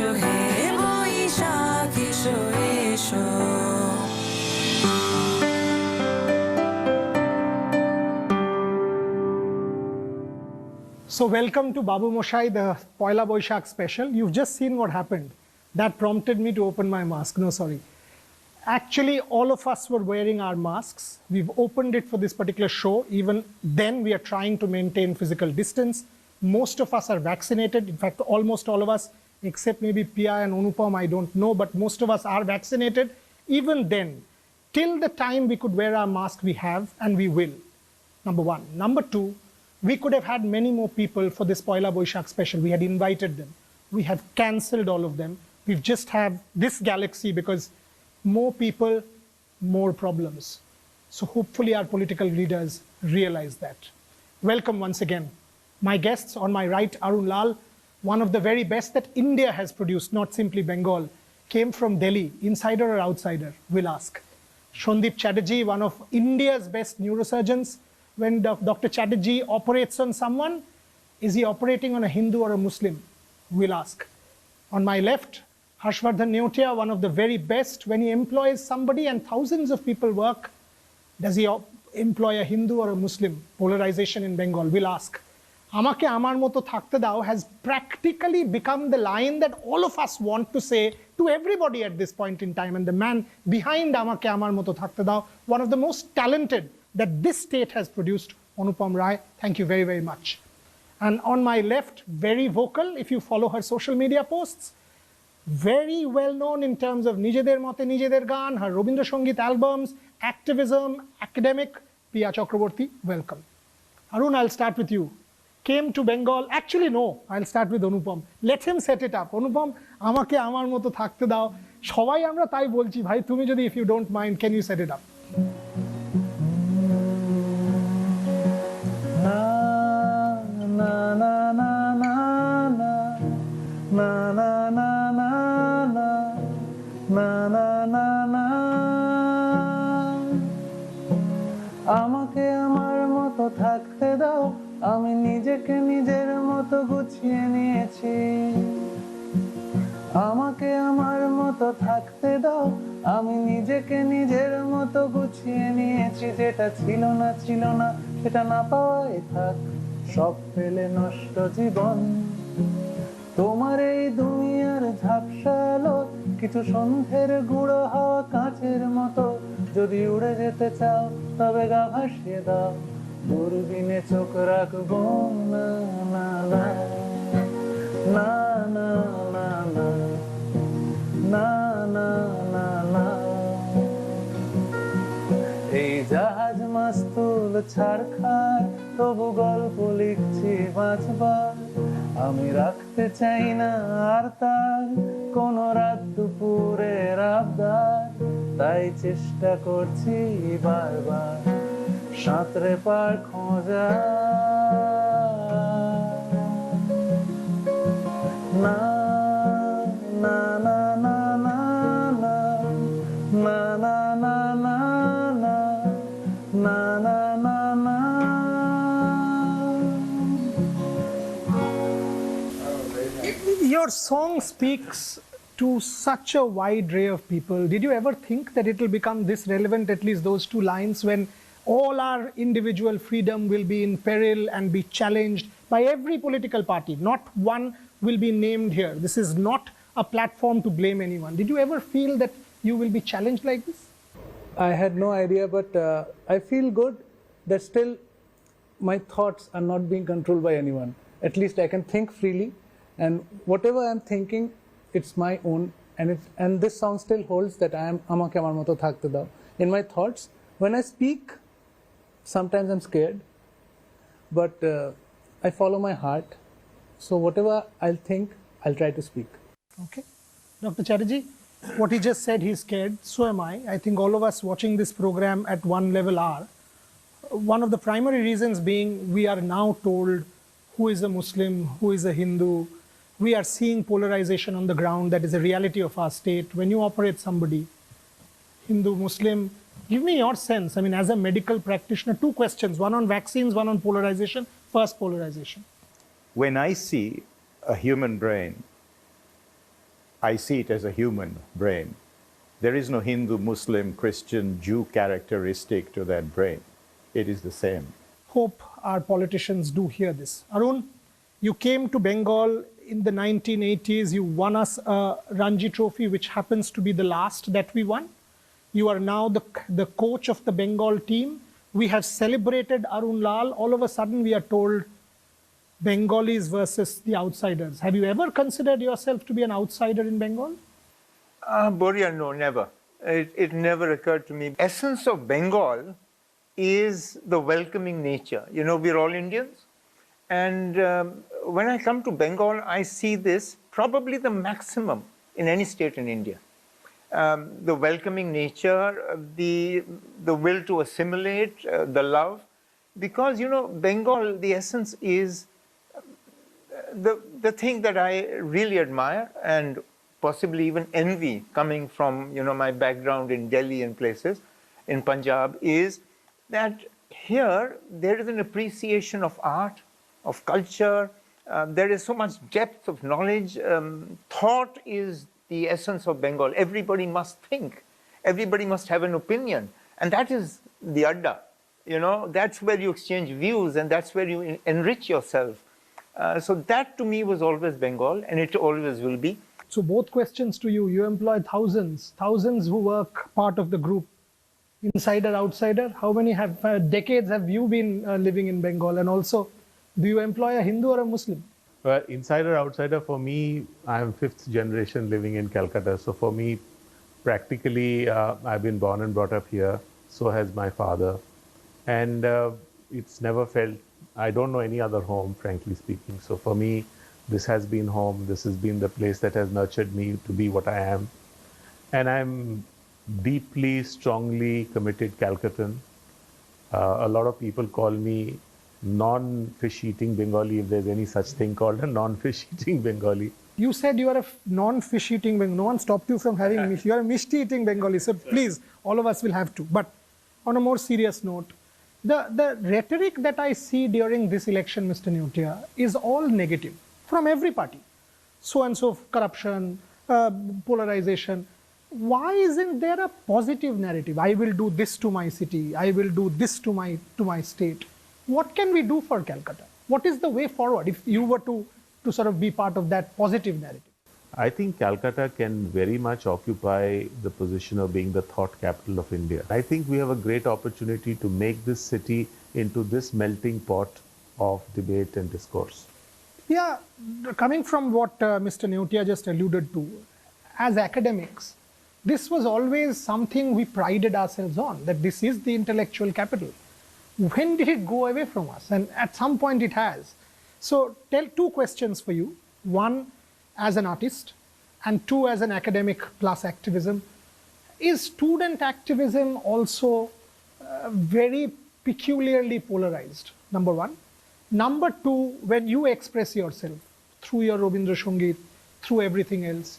এসো হে বৈশাখ এসো এসো। So welcome to Babumoshai, the Pohela Boisakh special. You've just seen what happened. That prompted me to open my mask. No, sorry. Actually, all of us were wearing our masks. We've opened it for this particular show. Even then, we are trying to maintain physical distance. Most of us are vaccinated. In fact, almost all of us, except maybe Pia and Anupam, I don't know, but most of us are vaccinated. Even then, till the time we could wear our mask, we have and we will. Number one. Number two, we could have had many more people for this Pohela Boisakh special. We had invited them. We have cancelled all of them. We've just have this galaxy because more people, more problems. So hopefully our political leaders realize that. Welcome once again. My guests on my right, Arun Lal, one of the very best that India has produced, not simply Bengal, came from Delhi, insider or outsider, we'll ask. Shondip Chatterjee, one of India's best neurosurgeons. When Dr. Chatterjee operates on someone, is he operating on a Hindu or a Muslim? We'll ask. On my left, Harshvardhan Neotia, one of the very best. When he employs somebody and thousands of people work, does he employ a Hindu or a Muslim? Polarization in Bengal. We'll ask. Amake amar moto thakte dao has practically become the line that all of us want to say to everybody at this point in time. And the man behind Amake amar moto thakte dao, one of the most talented that this state has produced, Anupam Rai. Thank you very, very much. And on my left, very vocal, if you follow her social media posts, very well known in terms of Nijeder Mote Nijeder Gan, her Robindra Songit albums, activism, academic, Pia Chakraborty, welcome. Arun, I'll start with you. Came to Bengal, actually no, I'll start with Anupam. Let him set it up. Anupam, amake amar moto thakte dao. Shobai amra tai bolchi, bhai tumi jodi, if you don't mind, can you set it up? আমাকে আমার মতো থাকতে দাও, আমি নিজেকে নিজের মতো গুছিয়ে নিয়েছি। আমাকে আমার মতো থাকতে দাও, আমি নিজেকে নিজের মতো গুছিয়ে নিয়েছি। যেটা ছিল না সেটা না পাওয়াই থাক, সব পেলে নষ্ট জীবন। তোমার এই দুনিয়ার ঝাপসা আলো, কিছু সন্ধ্যের গুঁড়ো হাওয়া কাঁচের মতো। যদি উড়ে যেতে চাও তবে গা ভাসিয়ে দাও, দূরবীনে চোখ রাখবো না না না না না না না না না না না। এই জাহাজ মাস্তুল ছাড়খার, তবু গল্প লিখছি বাঁচবার। আমি রাখতে চাই না আর তার কোনো রাত দুপুরের আবদার, তাই চেষ্টা করছি বারবার সাঁতরে পার খোঁজা। না না না না না না না না না না না না না না না। Your song speaks to such a wide array of people. Did you ever think that it will become this relevant, at least those two lines, when all our individual freedom will be in peril and be challenged by every political party? Not one will be named here. This is not a platform to blame anyone. Did you ever feel that you will be challenged like this? I had no idea, but I feel good that still my thoughts are not being controlled by anyone. At least I can think freely, and whatever I'm thinking, it's my own, and this song still holds that I am amake amar moto thakte dao. In my thoughts, when I speak, sometimes I'm scared, but I follow my heart. So whatever I'll think, I'll try to speak. Okay. Dr. Chatterjee, what he just said, he's scared. So am I. I think all of us watching this program at one level are. One of the primary reasons being we are now told who is a Muslim, who is a Hindu. We are seeing polarization on the ground. That is a reality of our state. When you operate somebody, Hindu, Muslim, give me your sense. I mean, as a medical practitioner, two questions, one on vaccines, one on polarization. First, polarization. When I see a human brain I see it as a human brain. There is no Hindu, Muslim, Christian, Jew characteristic to that brain. It is the same. Hope our politicians do hear this. Arun, you came to Bengal in the 1980s. You won us a Ranji Trophy, which happens to be the last that we won. You are now the coach of the Bengal team. We have celebrated Arun Lal. All of a sudden, we are told Bengalis versus the outsiders. Have you ever considered yourself to be an outsider in Bengal? Boria, no, never. It never occurred to me. Essence of Bengal is the welcoming nature. You know, we're all Indians. And when I come to Bengal, I see this probably the maximum in any state in India. The welcoming nature, the will to assimilate, the love. Because, you know, Bengal, the essence is the thing that I really admire and possibly even envy, coming from, you know, my background in Delhi and places, in Punjab, is that here there is an appreciation of art, of culture. There is so much depth of knowledge. Thought is the essence of Bengal. Everybody must think. Everybody must have an opinion. And that is the Adda. You know, that's where you exchange views and that's where you enrich yourself. So that to me was always Bengal, and it always will be. So both questions to you. You employ thousands who work part of the group. Insider, outsider, how many decades have you been living in Bengal? And also, do you employ a Hindu or a Muslim? Well, insider, outsider, for me, I'm fifth generation living in Calcutta. So for me, practically, I've been born and brought up here. So has my father. And it's never felt, I don't know any other home, frankly speaking. So for me, this has been home. This has been the place that has nurtured me to be what I am. And I'm deeply, strongly committed Calcuttan. A lot of people call me non-fish eating Bengali, if there's any such thing called a non-fish eating Bengali. You said you are a non-fish eating Bengali. No one stopped you from having mish. You are a mishti eating Bengali. So please, all of us will have to. But on a more serious note, the rhetoric that I see during this election, Mr. Neotia, is all negative from every party. So and so, corruption, polarization. Why isn't there a positive narrative? I will do this to my city. I will do this to my state. What can we do for Calcutta? What is the way forward if you were to sort of be part of that positive narrative? I think Calcutta can very much occupy the position of being the thought capital of India. I think we have a great opportunity to make this city into this melting pot of debate and discourse. Yeah, coming from what Mr. Neotia just alluded to, as academics, this was always something we prided ourselves on, that this is the intellectual capital. When did it go away from us? And at some point it has. So tell two questions for you. One, as an artist, and two, as an academic plus activism. Is student activism also very peculiarly polarized? Number one. Number two, when you express yourself through your Robindra Sangeet, through everything else,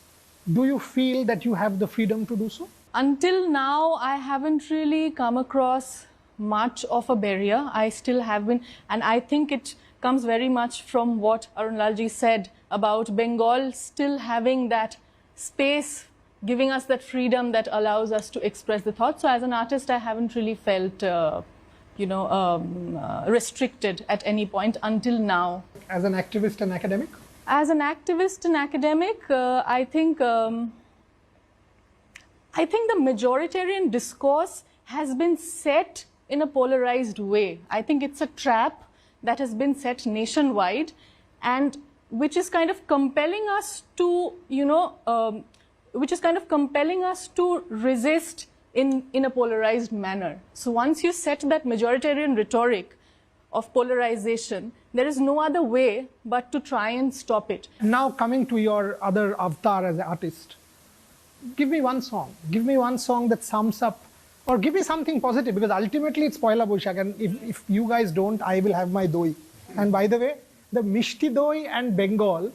do you feel that you have the freedom to do so? Until now, I haven't really come across much of a barrier. I still have been, and I think it comes very much from what Arun Lalji said about Bengal still having that space, giving us that freedom that allows us to express the thoughts. So as an artist, I haven't really felt restricted at any point until now. As an activist and academic? As an activist and academic, I think the majoritarian discourse has been set in a polarized way. I think it's a trap that has been set nationwide, and which is kind of compelling us to, resist in a polarized manner. So once you set that majoritarian rhetoric of polarization, there is no other way but to try and stop it. Now coming to your other avatar as an artist, give me one song. Give me one song that sums up, or give me something positive, because ultimately it's Pohela Boisakh, and if you guys don't, I will have my doi. And by the way, the Mishti doi and Bengal,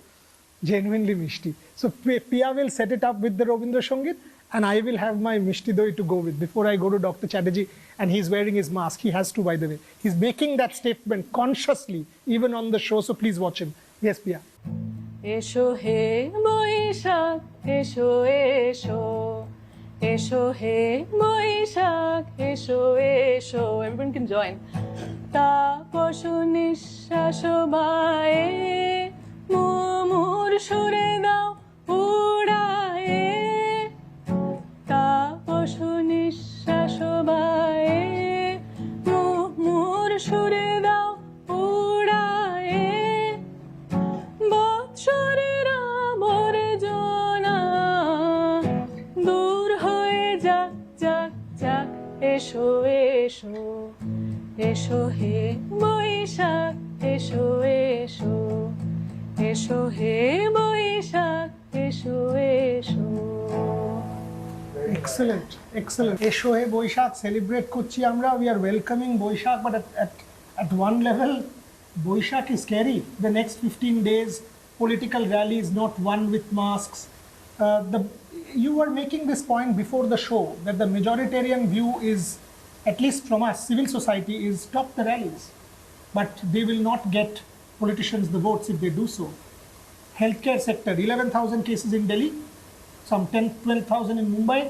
genuinely Mishti. So Pia will set it up with the Robindra Sangeet, and I will have my Mishti doi to go with before I go to Dr. Chatterjee, and he's wearing his mask. He has to, by the way. He's making that statement consciously, even on the show, so please watch him. Yes, Pia. এসো হে বৈশাখ এসো এসো এসো হে বৈশাখ এসো এসো everyone can join Tapas নিঃশ্বাস বায়ে মুমুর সুরে দাও উড়ায়ে তাপস নিঃশ্বাস বায়ে মুমুর সুরে দাও উড়ায়ে বৎসরের আবর্জনা দূর হয়ে যাক যাক যাক এসো এসো এসো হে বৈশাখ এসো এসো এসো হে বৈশাখ এসো এসো Excellent, excellent. Esho He Boishakh celebrate করছি আমরা. We are welcoming Boishakh, but at one level, Boishakh is scary. The next 15 days, political rallies, not one with masks. You were making this point before the show that the majoritarian view is, at least from us, civil society, is stop the rallies. But they will not get politicians the votes if they do so. Healthcare sector, 11,000 cases in Delhi, some 12,000 in Mumbai,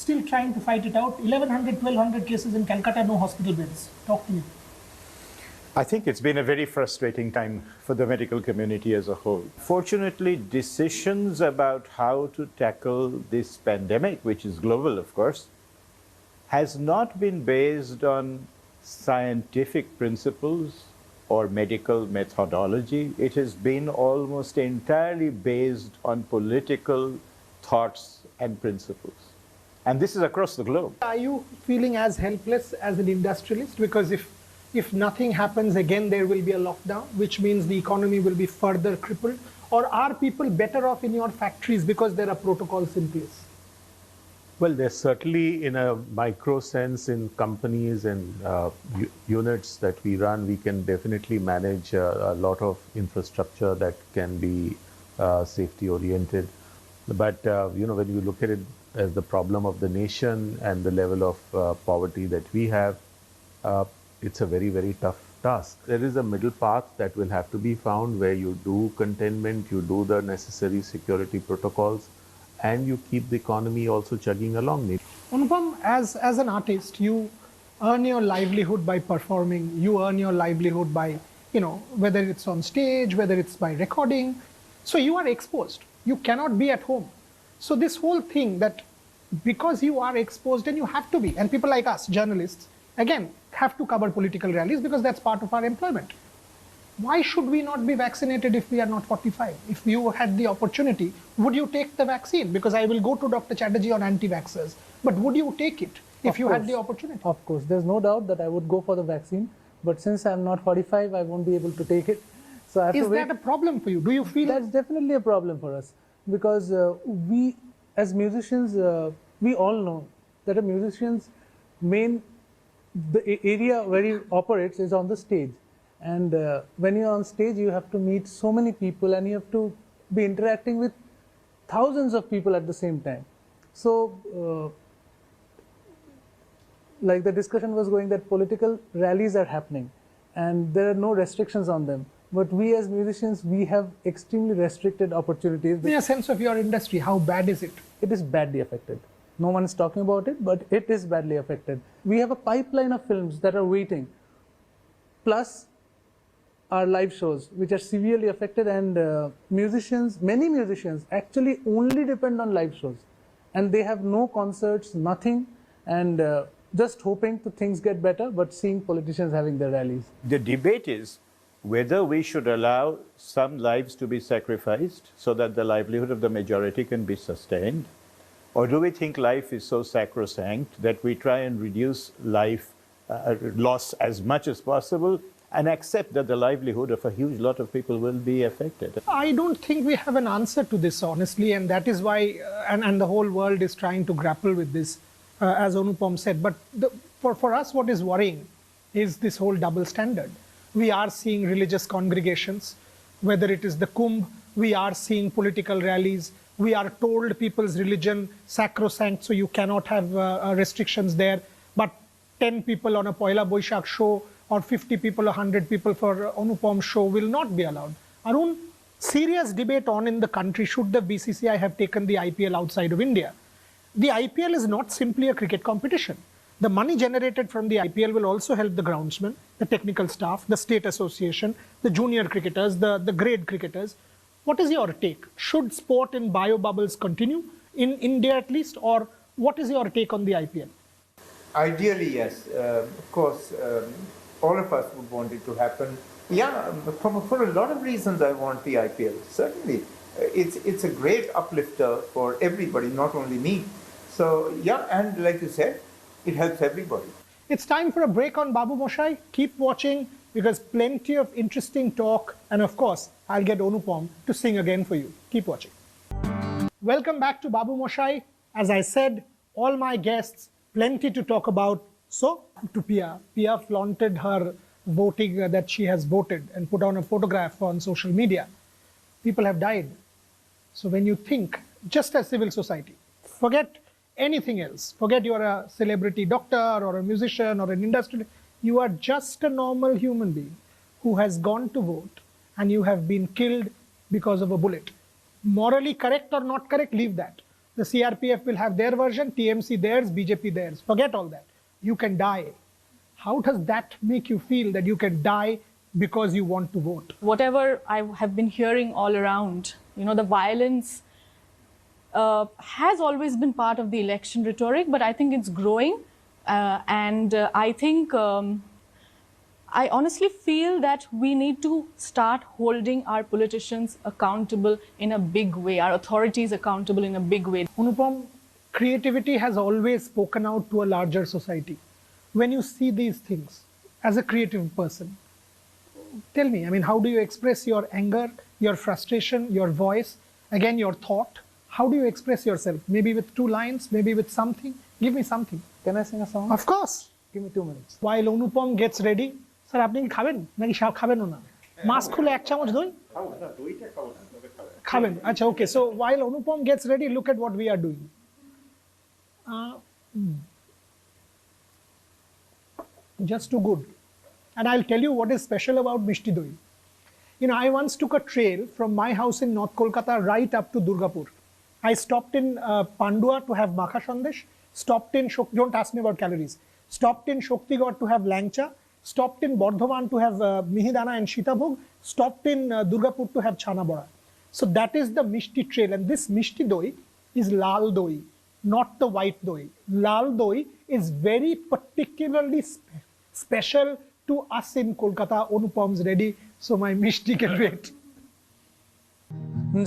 still trying to fight it out. 1,100, 1,200 cases in Calcutta, no hospital beds. Talk to me. I think it's been a very frustrating time for the medical community as a whole. Fortunately, decisions about how to tackle this pandemic, which is global, of course, has not been based on scientific principles or medical methodology. It has been almost entirely based on political thoughts and principles. And this is across the globe. Are you feeling as helpless as an industrialist? Because if nothing happens, again, there will be a lockdown, which means the economy will be further crippled. Or are people better off in your factories because there are protocols in place? Well, there's certainly, in a micro sense, in companies and units that we run, we can definitely manage a lot of infrastructure that can be safety oriented. But when you look at it as the problem of the nation and the level of poverty that we have, it's a very, very tough task. There is a middle path that will have to be found where you do containment, you do the necessary security protocols, and you keep the economy also chugging along. Anupam, as an artist, you earn your livelihood by performing. You earn your livelihood by, whether it's on stage, whether it's by recording. So you are exposed. You cannot be at home. So this whole thing that because you are exposed and you have to be, and people like us, journalists, again, have to cover political rallies because that's part of our employment. Why should we not be vaccinated if we are not 45? If you had the opportunity, would you take the vaccine? Because I will go to Dr. Chatterjee on anti-vaxxers. But would you take it if you had the opportunity? Of course, there's no doubt that I would go for the vaccine. But since I'm not 45, I won't be able to take it. So I have Is to wait. that a problem for you? Do you feel That's definitely a problem for us because we, as musicians, we all know that a musician's the area where he operates is on the stage. And when you're on stage, you have to meet so many people and you have to be interacting with thousands of people at the same time. So, like the discussion was going that political rallies are happening and there are no restrictions on them. But we as musicians, we have extremely restricted opportunities. in a sense of your industry, how bad is it? It is badly affected. No one is talking about it, but it is badly affected. We have a pipeline of films that are waiting, plus our live shows, which are severely affected, and many musicians actually only depend on live shows, and they have no concerts, nothing, and just hoping that things get better, but seeing politicians having their rallies. The debate is whether we should allow some lives to be sacrificed so that the livelihood of the majority can be sustained, or do we think life is so sacrosanct that we try and reduce life loss as much as possible and accept that the livelihood of a huge lot of people will be affected? I don't think we have an answer to this, honestly, and that is why, and the whole world is trying to grapple with this, as Anupam said. But for us, what is worrying is this whole double standard. We are seeing religious congregations, whether it is the Kumbh, we are seeing political rallies, we are told people's religion sacrosanct, so you cannot have restrictions there, but 10 people on a Pohela Boisakh show or 50 people, 100 people for Anupam show will not be allowed. Arun, serious debate on in the country, should the BCCI have taken the IPL outside of India? The IPL is not simply a cricket competition. The money generated from the IPL will also help the groundsmen, the technical staff, the state association, the junior cricketers, the grade cricketers. What is your take? Should sport in bio bubbles continue, in India at least, or what is your take on the IPL? Ideally, yes. Of course, all of us would want it to happen. Yeah, for a lot of reasons I want the IPL, certainly. It's a great uplifter for everybody, not only me. So, yeah, and like you said, it helps everybody. It's time for a break on Babumoshai. Keep watching because plenty of interesting talk, and of course, I'll get Anupam to sing again for you. Keep watching. Welcome back to Babumoshai. As I said, all my guests, plenty to talk about. So, to Pia. Pia flaunted her voting that she has voted and put on a photograph on social media. People have died. So when you think, just as civil society, forget anything else. Forget you're a celebrity doctor or a musician or an industrialist. You are just a normal human being who has gone to vote and you have been killed because of a bullet. Morally correct or not correct, leave that. The CRPF will have their version, TMC theirs, BJP theirs. Forget all that. You can die. How does that make you feel that you can die because you want to vote? Whatever I have been hearing all around, the violence has always been part of the election rhetoric, but I think it's growing. I think, I honestly feel that we need to start holding our politicians accountable in a big way, our authorities accountable in a big way. Anupam, creativity has always spoken out to a larger society. When you see these things as a creative person, tell me, how do you express your anger, your frustration, your voice, again, your thought? How do you express yourself? Maybe with 2 lines, maybe with something? Give me something. Can I sing a song? Of course. Give me 2 minutes. While Anupam gets ready, sir, আপনি কি খাবেন নাকি খাবেন না? Mask খুলে 1 চামচ দই? খাবেন। আচ্ছা, okay. So while Anupam gets ready, look at what we are doing. Just too good. And I'll tell you what is special about Mishti Doi. I once took a trail from my house in North Kolkata right up to Durgapur. I stopped in Pandua to have Makha Sandesh, stopped in, don't ask me about calories, stopped in Shaktigad to have Langcha, stopped in Bardhaman to have Mihidana and Shitabhog, stopped in Durgapur to have Chana Bora. So that is the Mishti trail. And this Mishti Doi is Lal Doi, not the white Doi. Lal Doi is very particularly special to us in Kolkata. Anupam's ready, so my Mishti can wait.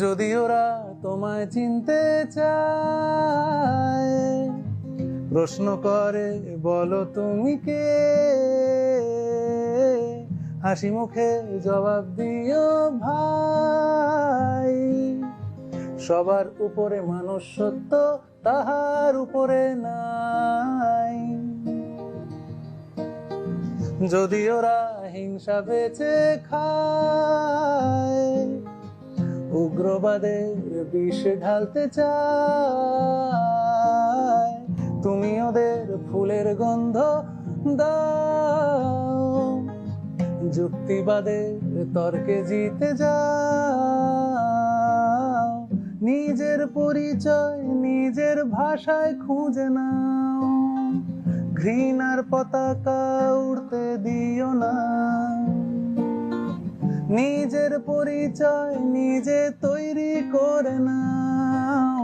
যদি ওরা তোমায় চিনতে চায়, প্রশ্ন করে বলো তুমি কে, হাসি মুখে জবাব দিও ভাই, সবার উপরে মানুষ সত্য, তাহার উপরে নাই। যদি ওরা হিংসা বেচে খায়, উগ্রবাদের বিষ ঢালতে চায়, তুমি ওদের ফুলের গন্ধ দাও, যুক্তিবাদের তর্কে জিতে যাও, নিজের পরিচয় নিজের ভাষায় খুঁজে নাও, ঘৃণার পতাকা উড়তে দিও না, নিজের পরিচয় নিজে তৈরি করে নাও,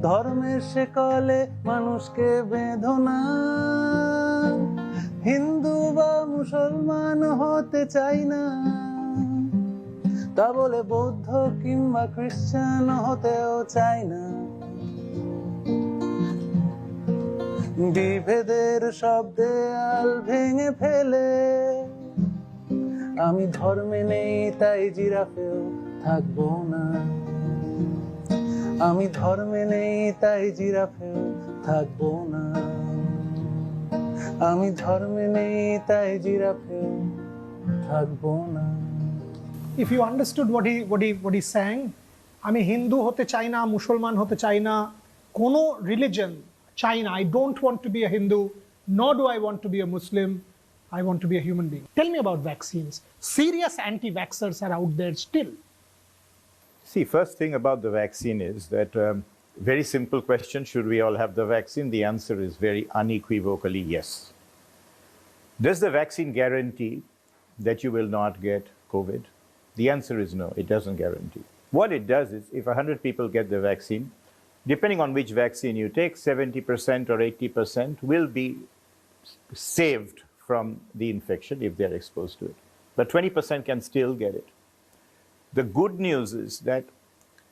ধর্মের শেকলে মানুষকে বেঁধো না, হিন্দু বা মুসলমান হতে চাই না, তা বলে বৌদ্ধ কিংবা খ্রিস্টান হতেও চাই না, বিভেদের সব দেয়াল ভেঙে ফেলে, আমি ধর্মে নেই তাই জিরাফেও থাকবো না, আমি ধর্মে নেই তাই জিরাফেও থাকবো না, আমি ধর্মে নেই তাই জিরাফেও থাকবো না। If you understood what he sang, আমি হিন্দু হতে চাই না, মুসলমান হতে চাই না, কোনো religion চাই না. I don't want to be a Hindu, nor do I want to be a Muslim. I want to be a human being. Tell me about vaccines. Serious anti-vaxxers are out there still. See, first thing about the vaccine is that very simple question, should we all have the vaccine? The answer is very unequivocally yes. Does the vaccine guarantee that you will not get COVID? The answer is no, it doesn't guarantee. What it does is, if 100 people get the vaccine, depending on which vaccine you take, 70% or 80% will be saved from the infection if they're exposed to it. But 20% can still get it. The good news is that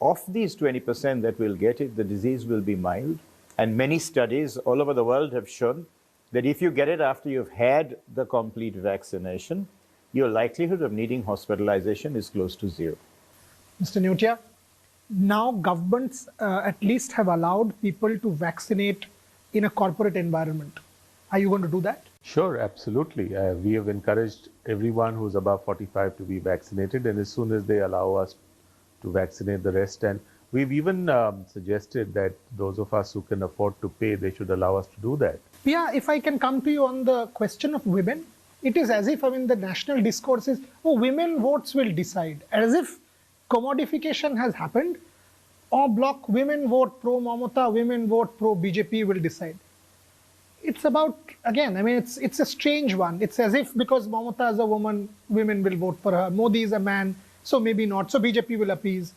of these 20% that will get it, the disease will be mild. And many studies all over the world have shown that if you get it after you've had the complete vaccination, your likelihood of needing hospitalization is close to zero. Mr. Neotia, now governments at least have allowed people to vaccinate in a corporate environment. Are you going to do that? Sure, absolutely. We have encouraged everyone who's above 45 to be vaccinated, and as soon as they allow us to vaccinate the rest, and we've even suggested that those of us who can afford to pay, they should allow us to do that. Pia, if I can come to you on the question of women, it is as if, the national discourse is, oh, women votes will decide. As if commodification has happened. En bloc, women vote pro Mamata, women vote pro BJP will decide. It's about, again, it's a strange one. It's as if because Mamata is a woman, women will vote for her. Modi is a man, so maybe not. So BJP will appease.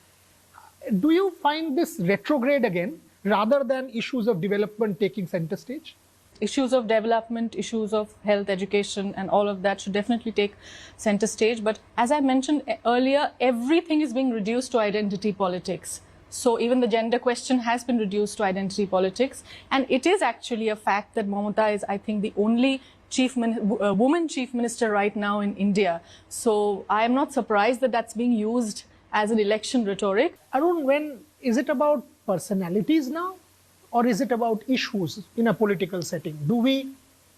Do you find this retrograde again, rather than issues of development taking center stage? Issues of development, issues of health, education, and all of that should definitely take center stage. But as I mentioned earlier, everything is being reduced to identity politics. So even the gender question has been reduced to identity politics. And it is actually a fact that Mamata is, I think, the only woman chief minister right now in India. So I am not surprised that that's being used as an election rhetoric. Arun, is it about personalities now? Or is it about issues in a political setting?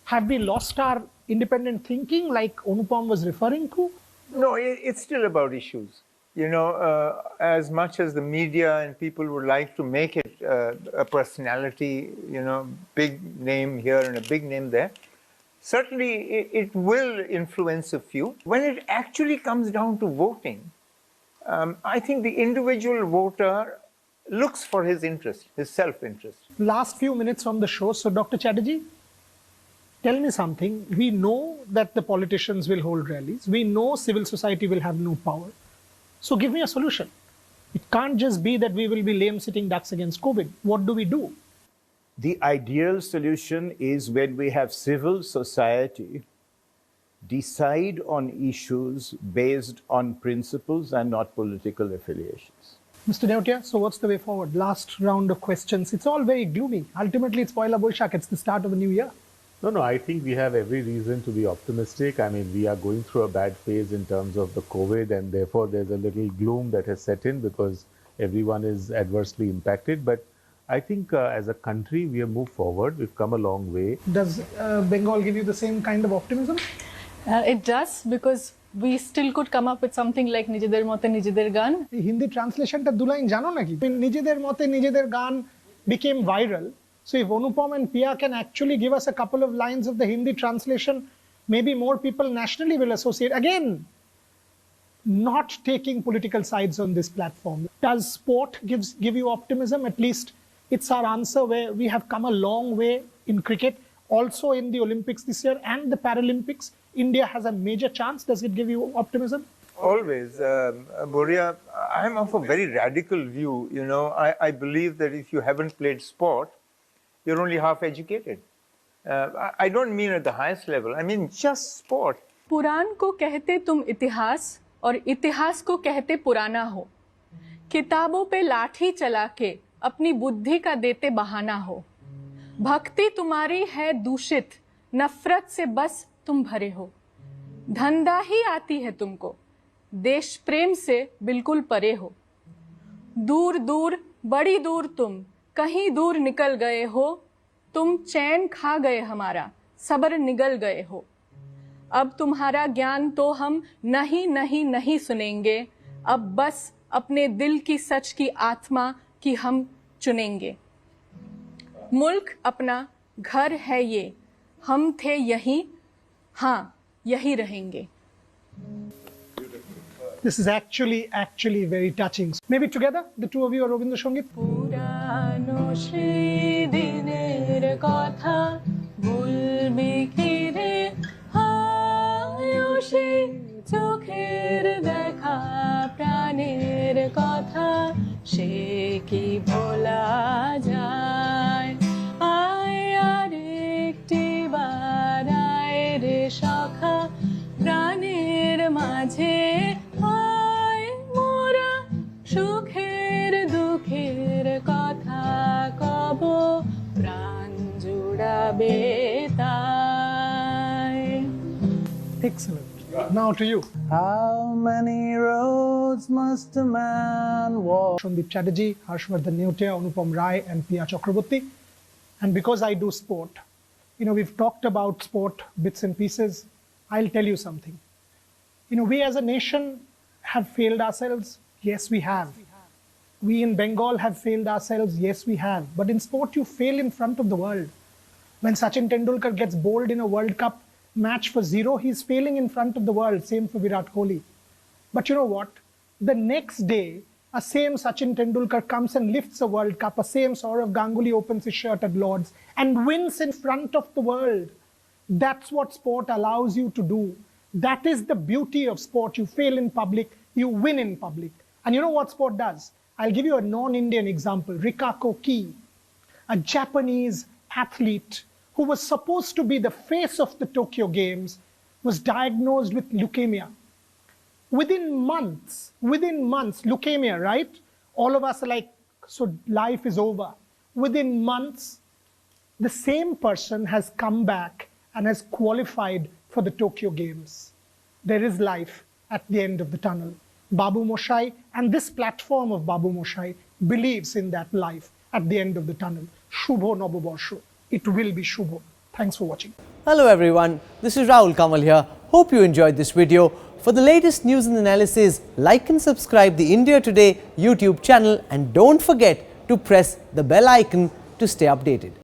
Have we lost our independent thinking like Anupam was referring to? No, it's still about issues. As much as the media and people would like to make it a personality, big name here and a big name there, certainly it will influence a few. When it actually comes down to voting, I think the individual voter looks for his interest, his self-interest. Last few minutes on the show. So, Dr. Chatterjee, tell me something. We know that the politicians will hold rallies. We know civil society will have no power. So give me a solution. It can't just be that we will be lame sitting ducks against COVID. What do we do? The ideal solution is when we have civil society decide on issues based on principles and not political affiliations. Mr. Neotia, so what's the way forward? Last round of questions. It's all very gloomy. Ultimately, it's Pohela Boisakh. It's the start of a new year. No, I think we have every reason to be optimistic. We are going through a bad phase in terms of the COVID, and therefore there's a little gloom that has set in because everyone is adversely impacted. But I think as a country, we have moved forward. We've come a long way. Does Bengal give you the same kind of optimism? It does, because we still could come up with something like Nijeder Mote Nijeder Gan. The Hindi translation ta dulain jano naki? Nijeder Mote Nijeder Gan became viral. So if Anupam and Pia can actually give us a couple of lines of the Hindi translation, maybe more people nationally will associate. Again, not taking political sides on this platform. Does sport give you optimism? At least it's our answer, where we have come a long way in cricket. Also in the Olympics this year and the Paralympics, India has a major chance. Does it give you optimism? Always. Boria, I'm of a very radical view. I believe that if you haven't played sport, you're only half educated. I don't mean at the highest level. I mean just sport. पुराण को कहते तुम इतिहास और इतिहास को कहते पुराना हो. किताबों पे लाठी चला के अपनी बुद्धि का देते बहाना हो. भक्ति तुम्हारी है दूषित, नफरत से बस तुम भरे हो. धंधा ही आती है तुमको, देश प्रेम से बिल्कुल परे हो. दूर दूर बड़ी दूर तुम कहीं दूर निकल गए हो. तुम चैन खा गए हमारा, सब्र निगल गए हो. अब तुम्हारा ज्ञान तो हम नहीं सुनेंगे. अब बस अपने दिल की सच की आत्मा की हम चुनेंगे. मुल्क अपना घर है ये, हम थे यहीं, हाँ यही रहेंगे. This is actually very touching. Maybe together, the two of you are Rabindra Sangit. পুরানো সেই দিনের কথা বলবি কি রে হায়সে চোখের দেখা প্রাণের কথা সে কি ভোলা যায় আয় আর একটি বার আয় রে সখা প্রাণের মাঝে আয় মোরা সুখের দুঃখের কথা কব প্রাণ জুড়াবে তাই Excellent. Now to you. How many roads must a man walk? Sandip Chatterjee, Harshvardhan Neotia, Anupam Rai, and Pia Chakraborty. And because I do sport, we've talked about sport bits and pieces. I'll tell you something. We as a nation have failed ourselves. Yes, we have. We in Bengal have failed ourselves. Yes, we have. But in sport, you fail in front of the world. When Sachin Tendulkar gets bowled in a World Cup match for 0, he's failing in front of the world. Same for Virat Kohli. But you know what? The next day, a same Sachin Tendulkar comes and lifts a World Cup. A same Sourav Ganguly opens his shirt at Lord's and wins in front of the world. That's what sport allows you to do. That is the beauty of sport. You fail in public, you win in public. And you know what sport does? I'll give you a non-Indian example. Rikako Ki, a Japanese athlete who was supposed to be the face of the Tokyo Games, was diagnosed with leukemia. Within months, leukemia, right? All of us are like, so life is over. Within months, the same person has come back and has qualified for the Tokyo Games. There is life at the end of the tunnel. Babumoshai and this platform of Babumoshai believes in that life at the end of the tunnel. Shubho Noboborsho. It will be Shubho. Thanks for watching. Hello everyone, this is Rahul Kamal here. Hope you enjoyed this video. For the latest news and analysis, like and subscribe the India Today YouTube channel and don't forget to press the bell icon to stay updated.